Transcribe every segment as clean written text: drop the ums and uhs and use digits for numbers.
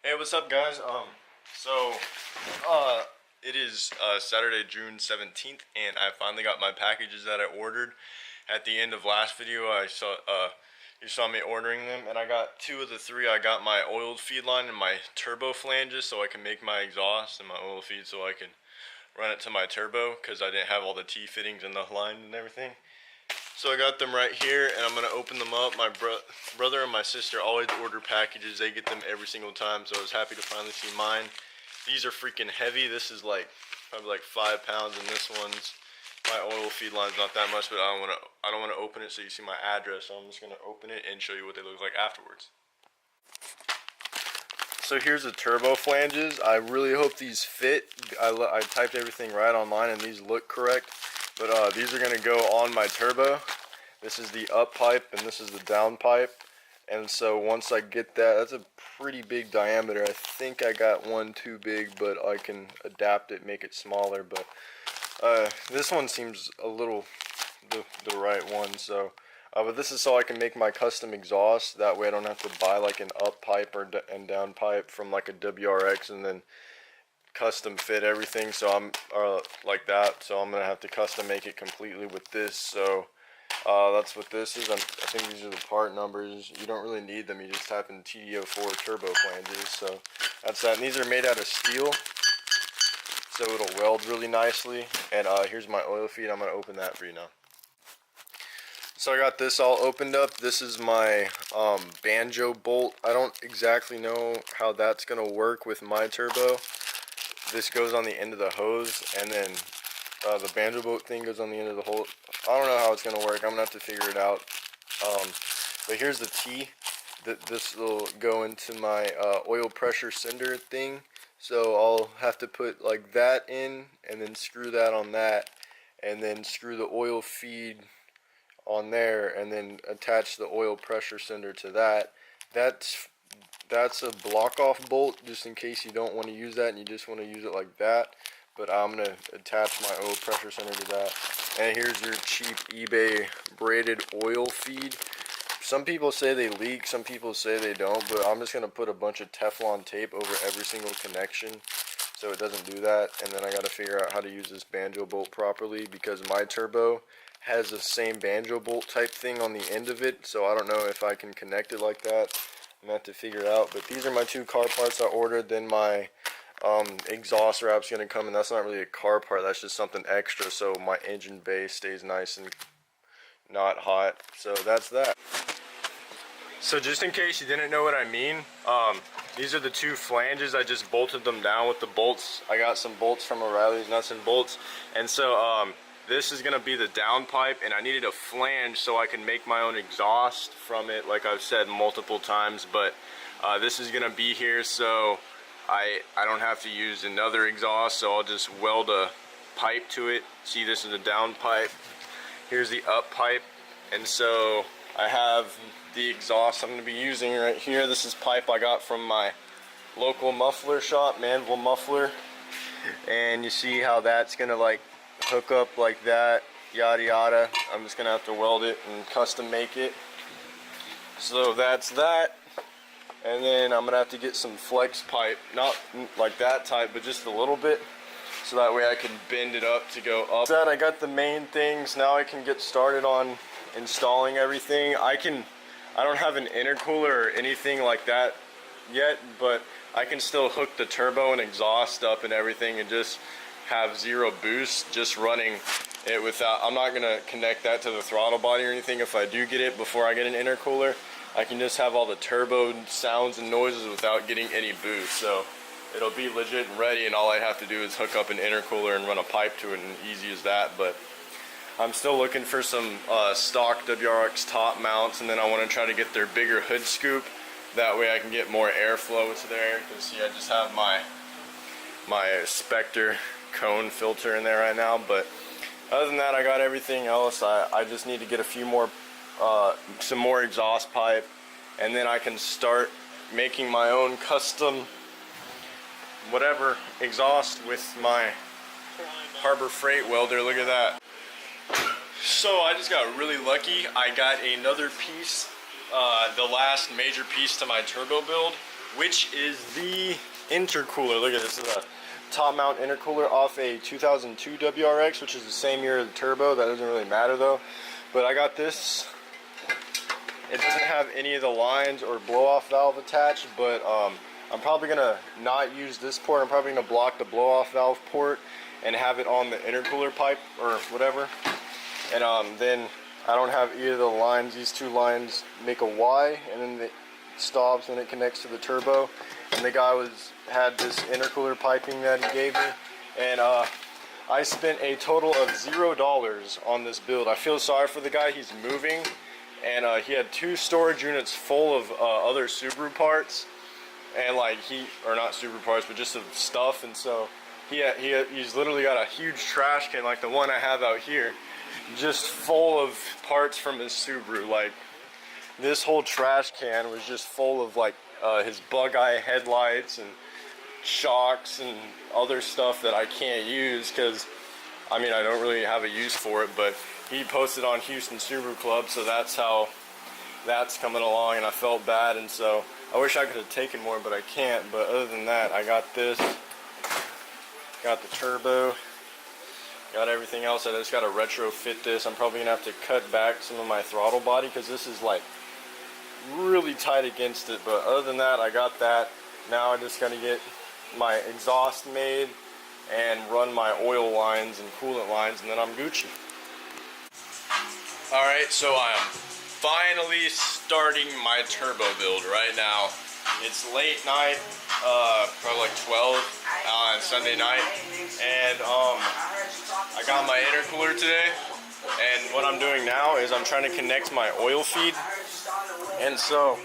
Hey, what's up, guys? It is Saturday, June 17th, and I finally got my packages that I ordered. At the end of last video, you saw me ordering them, and I got 2 of the 3. I got my oiled feed line and my turbo flanges, so I can make my exhaust, and my oil feed, so I can run it to my turbo, because I didn't have all the T fittings in the line and everything. So I got them right here, and I'm gonna open them up. My brother and my sister always order packages. They get them every single time, so I was happy to finally see mine. These are freaking heavy. This is like probably like 5 pounds, and this one's, my oil feed line's not that much, but I don't wanna open it so you see my address. So I'm just gonna open it and show you what they look like afterwards. So here's the turbo flanges. I really hope these fit. I typed everything right online, and these look correct. But these are going to go on my turbo. This is the up pipe, and this is the down pipe. And so once I get that, that's a pretty big diameter. I think I got one too big, but I can adapt it, make it smaller. But this one seems a little the right one. So, but this is so I can make my custom exhaust. That way I don't have to buy like an up pipe and down pipe from like a WRX and then custom fit everything. So I'm like that, so I'm gonna have to custom make it completely with this. So that's what this is. I think these are the part numbers. You don't really need them, you just type in TD04 turbo flanges. So that's that, and these are made out of steel, so it'll weld really nicely. And here's my oil feed. I'm gonna open that for you now. So I got this all opened up. This is my banjo bolt. I don't exactly know how that's gonna work with my turbo. This goes on the end of the hose, and then the banjo bolt thing goes on the end of the hole. I don't know how it's going to work. I'm going to have to figure it out. But here's the T. This will go into my oil pressure sender thing. So I'll have to put like that in, and then screw that on that, and then screw the oil feed on there, and then attach the oil pressure sender to that. That's a block off bolt, just in case you don't want to use that and you just want to use it like that. But I'm going to attach my oil pressure center to that. And here's your cheap eBay braided oil feed. Some people say they leak, some people say they don't, but I'm just going to put a bunch of Teflon tape over every single connection so it doesn't do that. And then I got to figure out how to use this banjo bolt properly, because my turbo has the same banjo bolt type thing on the end of it, so I don't know if I can connect it like that. I'm gonna have to figure it out. But these are my 2 car parts I ordered. Then my exhaust wrap's gonna come, and that's not really a car part, that's just something extra so my engine bay stays nice and not hot. So that's that. So just in case you didn't know what I mean, these are the 2 flanges. I just bolted them down with the bolts. I got some bolts from O'Reilly's Nuts and Bolts, and so this is gonna be the down pipe, and I needed a flange so I can make my own exhaust from it, like I've said multiple times. But this is gonna be here, so I don't have to use another exhaust, so I'll just weld a pipe to it. See, this is the down pipe, here's the up pipe, and so I have the exhaust I'm gonna be using right here. This is pipe I got from my local muffler shop, Manville Muffler, and you see how that's gonna like hook up like that, yada yada. I'm just gonna have to weld it and custom make it. So that's that. And then I'm gonna have to get some flex pipe, not like that type, but just a little bit, so that way I can bend it up to go up. That I got the main things. Now I can get started on installing everything. I don't have an intercooler or anything like that yet, but I can still hook the turbo and exhaust up and everything and just have 0 boost, just running it without. I'm not gonna connect that to the throttle body or anything. If I do get it before I get an intercooler, I can just have all the turbo sounds and noises without getting any boost. So it'll be legit and ready, and all I have to do is hook up an intercooler and run a pipe to it, and easy as that. But I'm still looking for some stock WRX top mounts, and then I want to try to get their bigger hood scoop. That way I can get more airflow to there. Because see, I just have my Spectre cone filter in there right now. But other than that, I got everything else. I just need to get a few more some more exhaust pipe, and then I can start making my own custom whatever exhaust with my Harbor Freight welder. Look at that. So I just got really lucky. I got another piece, the last major piece to my turbo build. which is the intercooler. Look at this, this is a top mount intercooler off a 2002 WRX, which is the same year as the turbo. That doesn't really matter though. But I got this. It doesn't have any of the lines or blow-off valve attached, but I'm probably gonna not use this port. I'm probably gonna block the blow-off valve port and have it on the intercooler pipe or whatever. And then I don't have either of the lines. These two lines make a Y, and then it stops and it connects to the turbo. And the guy had this intercooler piping that he gave me, and I spent a total of $0 on this build. I feel sorry for the guy. He's moving, and he had 2 storage units full of other Subaru parts, and like or not Subaru parts, but just of stuff. And so he's literally got a huge trash can like the one I have out here, just full of parts from his Subaru. Like this whole trash can was just full of like his bug eye headlights and shocks and other stuff that I can't use because I mean I don't really have a use for it. But he posted on Houston Subaru Club, so that's how that's coming along, and I felt bad, and so I wish I could have taken more, but I can't. But other than that, I got this, got the turbo, got everything else. I just got to retrofit this. I'm probably gonna have to cut back some of my throttle body because this is like really tight against it. But other than that, I got that. Now I just gotta get my exhaust made and run my oil lines and coolant lines, and then I'm Gucci. Alright, so I'm finally starting my turbo build right now. It's late night, probably like 12 on Sunday night, and I got my intercooler today, and what I'm doing now is I'm trying to connect my oil feed. And so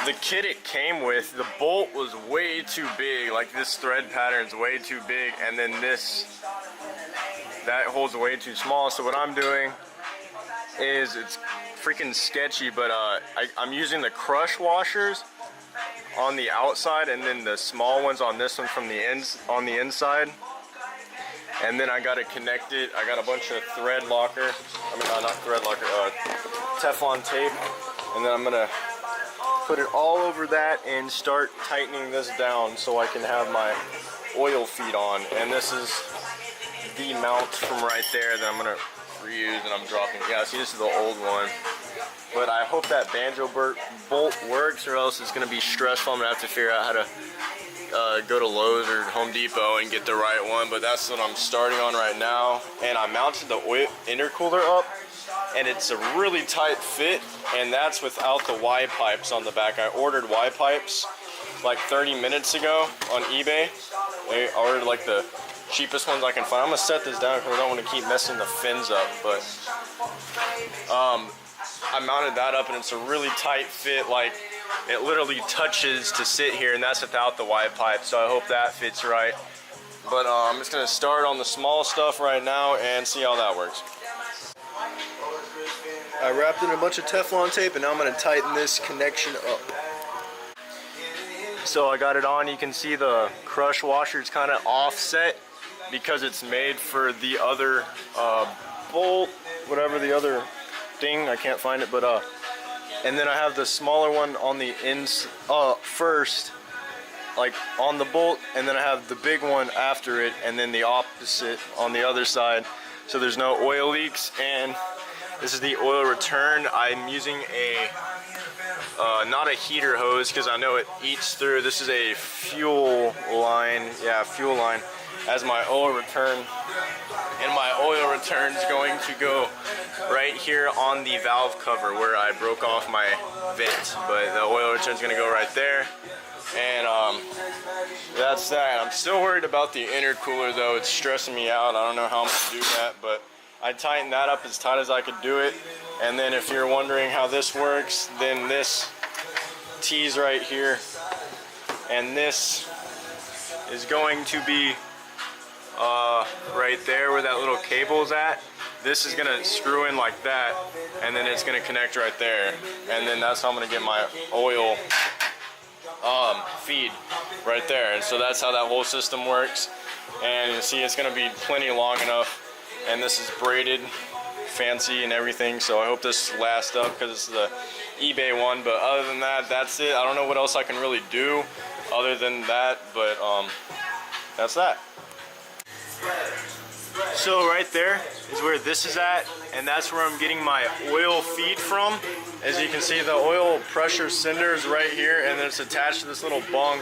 the kit it came with, the bolt was way too big, like this thread pattern's way too big, and then that holds way too small. So what I'm doing is, it's freaking sketchy, but I'm using the crush washers on the outside and then the small ones on this one from on the inside. And then I got to connect it. I got a bunch of thread locker, not thread locker, Teflon tape, and then I'm gonna put it all over that and start tightening this down so I can have my oil feed on. And this is the mount from right there that I'm gonna reuse, and I'm dropping. Yeah, see, this is the old one, but I hope that banjo bolt works, or else it's gonna be stressful. I'm gonna have to figure out how to go to Lowe's or Home Depot and get the right one. But that's what I'm starting on right now. And I mounted the oil intercooler up, and it's a really tight fit, and that's without the Y pipes on the back. I ordered Y pipes like 30 minutes ago on eBay. I ordered like the cheapest ones I can find. I'm gonna set this down because I don't want to keep messing the fins up, but I mounted that up, and it's a really tight fit. Like it literally touches to sit here, and that's without the Y pipe, so I hope that fits right. But I'm just gonna start on the small stuff right now and see how that works. I wrapped it in a bunch of Teflon tape, and now I'm gonna tighten this connection up. So I got it on. You can see the crush washer is kind of offset because it's made for the other bolt, whatever the other thing, I can't find it, but and then I have the smaller one on the ends first, like on the bolt, and then I have the big one after it, and then the opposite on the other side, so there's no oil leaks. And this is the oil return. I'm using a not a heater hose because I know it eats through. This is a fuel line, fuel line, as my oil return. And my oil return is going to go right here on the valve cover where I broke off my vent. But the oil return is going to go right there. And that's that. I'm still worried about the intercooler though. It's stressing me out. I don't know how I'm going to do that, but I tightened that up as tight as I could do it. And then if you're wondering how this works, then this tees right here, and this is going to be right there where that little cable is at. This is gonna screw in like that, and then it's gonna connect right there, and then that's how I'm gonna get my oil feed right there. And so that's how that whole system works. And you see, it's gonna be plenty long enough, and this is braided fancy and everything, so I hope this lasts up because it's the eBay one, but other than that, that's it. I don't know what else I can really do other than that, but that's that. So right there is where this is at, and that's where I'm getting my oil feed from. As you can see, the oil pressure sender is right here, and it's attached to this little bung,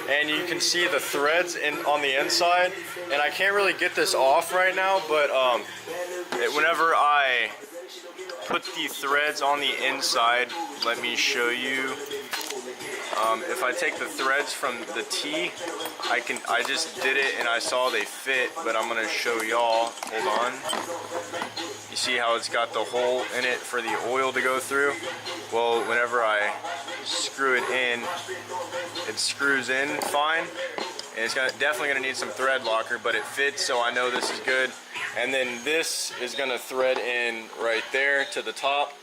and you can see the threads on the inside. And I can't really get this off right now, but whenever I put the threads on the inside, let me show you. If I take the threads from the T, I just did it and I saw they fit, but I'm gonna show y'all. Hold on. You see how it's got the hole in it for the oil to go through? Well, whenever I screw it in, it screws in fine. And it's definitely gonna need some thread locker, but it fits, so I know this is good. And then this is gonna thread in right there to the top.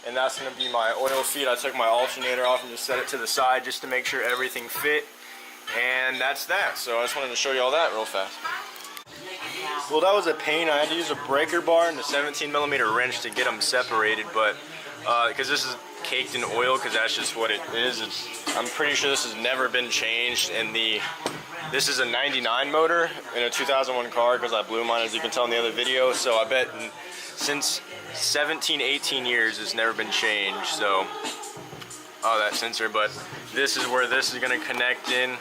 And that's gonna be my oil feed. I took my alternator off and just set it to the side just to make sure everything fit. And that's that. So I just wanted to show you all that real fast. Well, that was a pain. I had to use a breaker bar and a 17mm wrench to get them separated, but because this is caked in oil, because that's just what it is. I'm pretty sure this has never been changed. And this is a 99 motor in a 2001 car, because I blew mine, as you can tell in the other video. So I bet since 17, 18 years it's never been changed. So that sensor, but this is where this is going to connect in,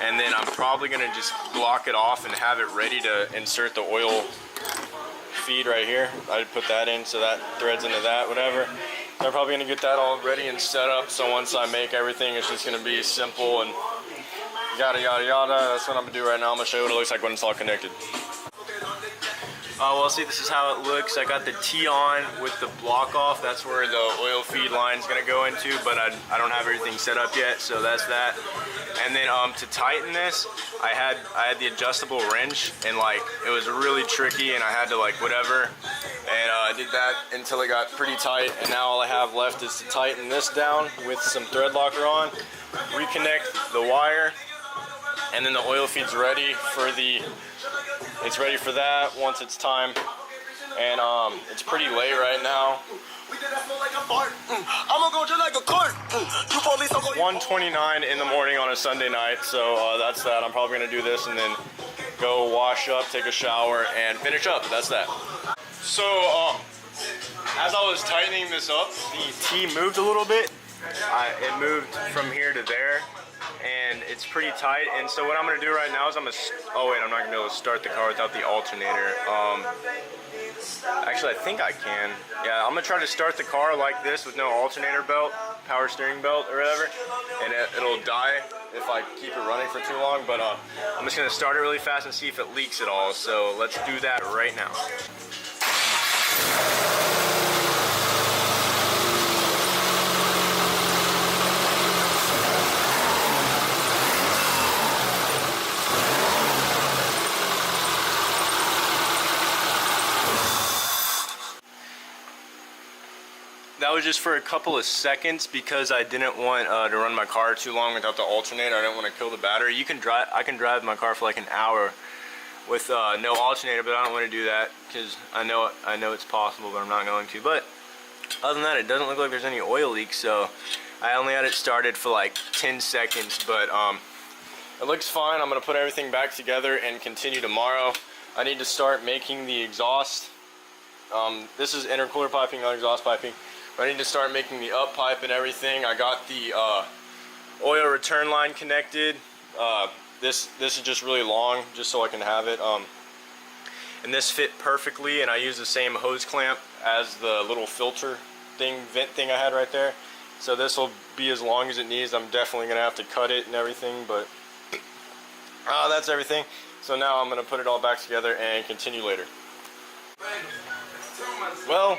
and then I'm probably going to just block it off and have it ready to insert the oil feed right here. I put that in so that threads into that, whatever. I'm probably going to get that all ready and set up, so once I make everything, it's just going to be simple and yada yada yada. That's what I'm going to do right now. I'm going to show you what it looks like when it's all connected. Well, see, this is how it looks. I got the T on with the block off. That's where the oil feed line is going to go into, but I don't have everything set up yet, so that's that. And then to tighten this, I had the adjustable wrench, and like it was really tricky, and I had to like whatever, and I did that until it got pretty tight. And now all I have left is to tighten this down with some thread locker on, reconnect the wire, and then the oil feed's ready for it's ready for that once it's time. And it's pretty late right now. 1:29 in the morning on a Sunday night, so that's that. I'm probably gonna do this and then go wash up, take a shower, and finish up. That's that. So as I was tightening this up, the T moved a little bit. It moved from here to there, and it's pretty tight. And so what I'm gonna do right now is I'm not gonna be able to start the car without the alternator. Actually, I think I can. Yeah, I'm gonna try to start the car like this with no alternator belt, power steering belt or whatever, and it'll die if I keep it running for too long. But I'm just gonna start it really fast and see if it leaks at all. So let's do that right now. That was just for a couple of seconds because I didn't want to run my car too long without the alternator. I didn't want to kill the battery. I can drive my car for like an hour with no alternator, but I don't want to do that because I know it's possible, but I'm not going to. But other than that, it doesn't look like there's any oil leaks, so I only had it started for like 10 seconds, but it looks fine. I'm gonna put everything back together and continue tomorrow. I need to start making the exhaust. This is intercooler piping, not exhaust piping. I need to start making the up pipe and everything. I got the oil return line connected. This is just really long, just so I can have it. And this fit perfectly, and I use the same hose clamp as the little filter thing, vent thing I had right there. So this will be as long as it needs. I'm definitely gonna have to cut it and everything, but that's everything. So now I'm gonna put it all back together and continue later. Well,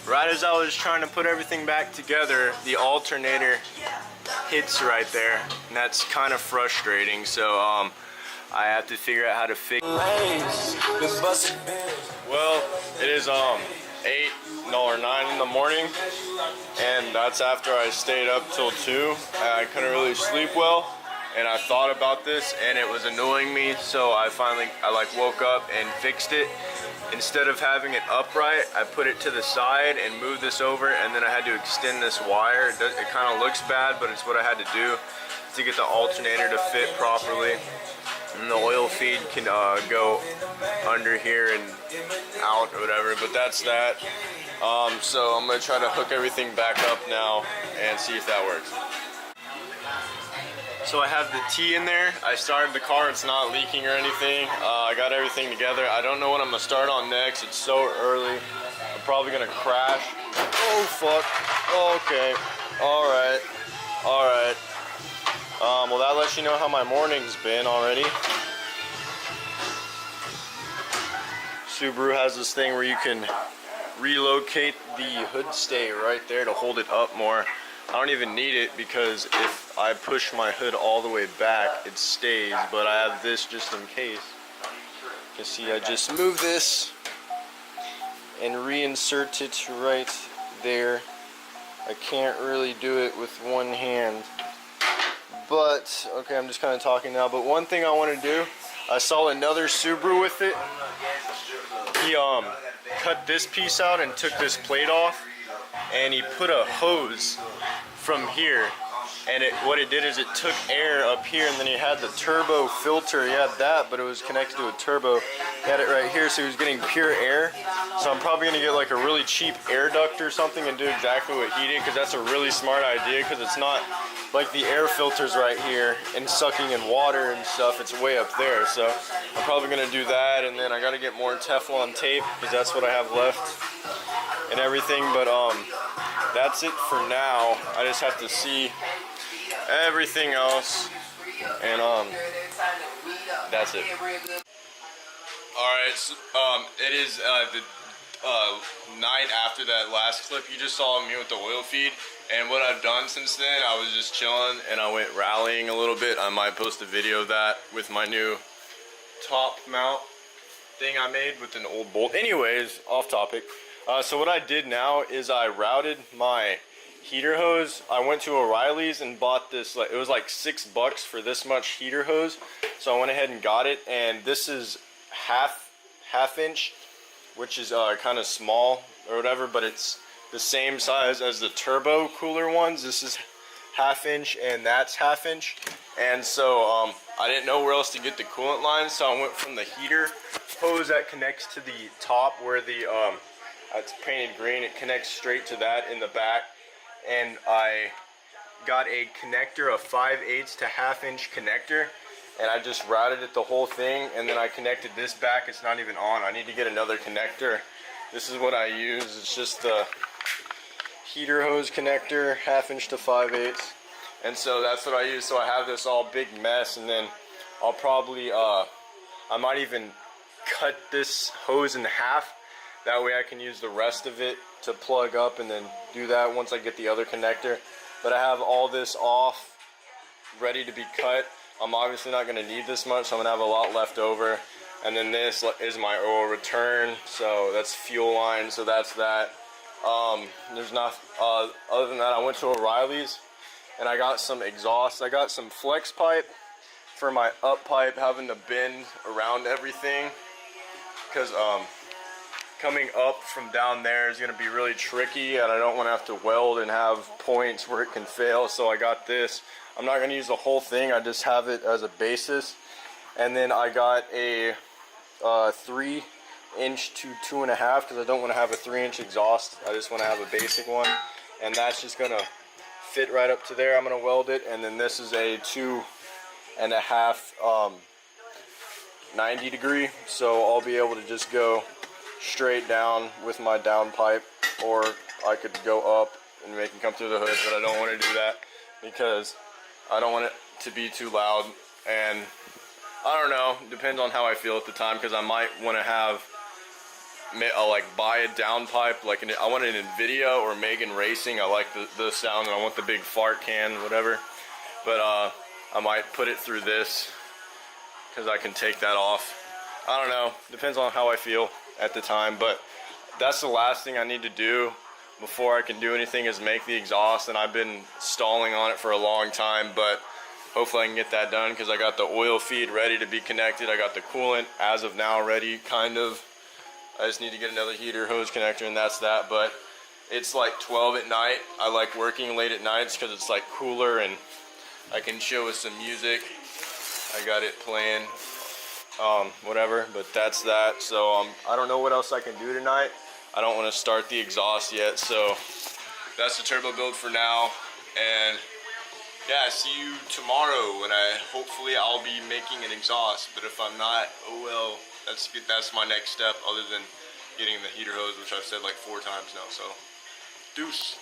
right as I was trying to put everything back together, the alternator hits right there, and that's kind of frustrating. So I have to figure out how to fix it. Well, it is 8 or 9 in the morning, and that's after I stayed up till 2. I couldn't really sleep well, and I thought about this, and it was annoying me. So I finally woke up and fixed it. instead of having it upright, I put it to the side and moved this over, and then I had to extend this wire. It kind of looks bad, but it's what I had to do to get the alternator to fit properly. And the oil feed can go under here and out or whatever, but that's that. So I'm gonna try to hook everything back up now and see if that works. So I have the T in there. I started the car, it's not leaking or anything. I got everything together. I don't know what I'm gonna start on next. It's so early. I'm probably gonna crash. Oh fuck, okay, all right. Well, that lets you know how my morning's been already. Subaru has this thing where you can relocate the hood stay right there to hold it up more. I don't even need it because if I push my hood all the way back, it stays, but I have this just in case. You can see I just move this and reinsert it right there. I can't really do it with one hand. But, okay, I'm just kind of talking now, but one thing I want to do, I saw another Subaru with it. He cut this piece out and took this plate off, and he put a hose from here, and what it did is it took air up here, and then he had the turbo filter. He had that, but it was connected to a turbo. He had it right here, so he was getting pure air. So I'm probably gonna get like a really cheap air duct or something and do exactly what he did, because that's a really smart idea, because it's not like the air filters right here and sucking in water and stuff. It's way up there, so I'm probably gonna do that, and then I gotta get more Teflon tape because that's what I have left and everything. But that's it for now. I just have to see everything else, and that's it. Alright, so, it is the night after that last clip you just saw me with the oil feed, and what I've done since then, I was just chilling and I went rallying a little bit. I might post a video of that with my new top mount thing I made with an old bolt. Anyways, off topic. So what I did now is I routed my heater hose. I went to O'Reilly's and bought this, it was like $6 for this much heater hose. So I went ahead and got it, and this is half inch, which is kind of small or whatever, but it's the same size as the turbo cooler ones. This is half inch and that's half inch. And so I didn't know where else to get the coolant line, so I went from the heater hose that connects to the top where the it's painted green. It connects straight to that in the back, and I got a connector, a 5/8 to half inch connector, and I just routed it the whole thing, and then I connected this back. It's not even on. I need to get another connector. This is what I use. It's just the heater hose connector, half inch to 5/8, and so that's what I use. So I have this all big mess, and then I'll probably I might even cut this hose in half. That way I can use the rest of it to plug up, and then do that once I get the other connector. But I have all this off, ready to be cut. I'm obviously not going to need this much, so I'm going to have a lot left over. And then this is my oil return, so that's fuel line, so that's that. There's not, other than that, I went to O'Reilly's and I got some exhaust. I got some flex pipe for my up pipe, having to bend around everything, because coming up from down there is going to be really tricky, and I don't want to have to weld and have points where it can fail. So I got this. I'm not going to use the whole thing, I just have it as a basis. And then I got a 3" to 2.5, because I don't want to have a 3" exhaust. I just want to have a basic one, and that's just going to fit right up to there. I'm going to weld it. And then this is a 2.5 90 degree, so I'll be able to just go straight down with my down pipe, or I could go up and make it come through the hood, but I don't want to do that because I don't want it to be too loud. And I don't know, depends on how I feel at the time, because I might want to have, I'll like buy a down pipe, like I want an NVIDIA or Megan Racing. I like the sound, and I want the big fart can, whatever. But I might put it through this, because I can take that off. I don't know, depends on how I feel at the time. But that's the last thing I need to do before I can do anything, is make the exhaust, and I've been stalling on it for a long time, but hopefully I can get that done, because I got the oil feed ready to be connected. I got the coolant as of now ready, kind of. I just need to get another heater hose connector, and that's that. But it's like 12 at night. I like working late at nights because it's like cooler and I can chill with some music. I got it playing, whatever, but that's that. So I don't know what else I can do tonight. I don't want to start the exhaust yet, so that's the turbo build for now. And yeah, see you tomorrow when hopefully I'll be making an exhaust. But if I'm not, oh well, that's my next step other than getting the heater hose, which I've said like 4 times now. So deuce.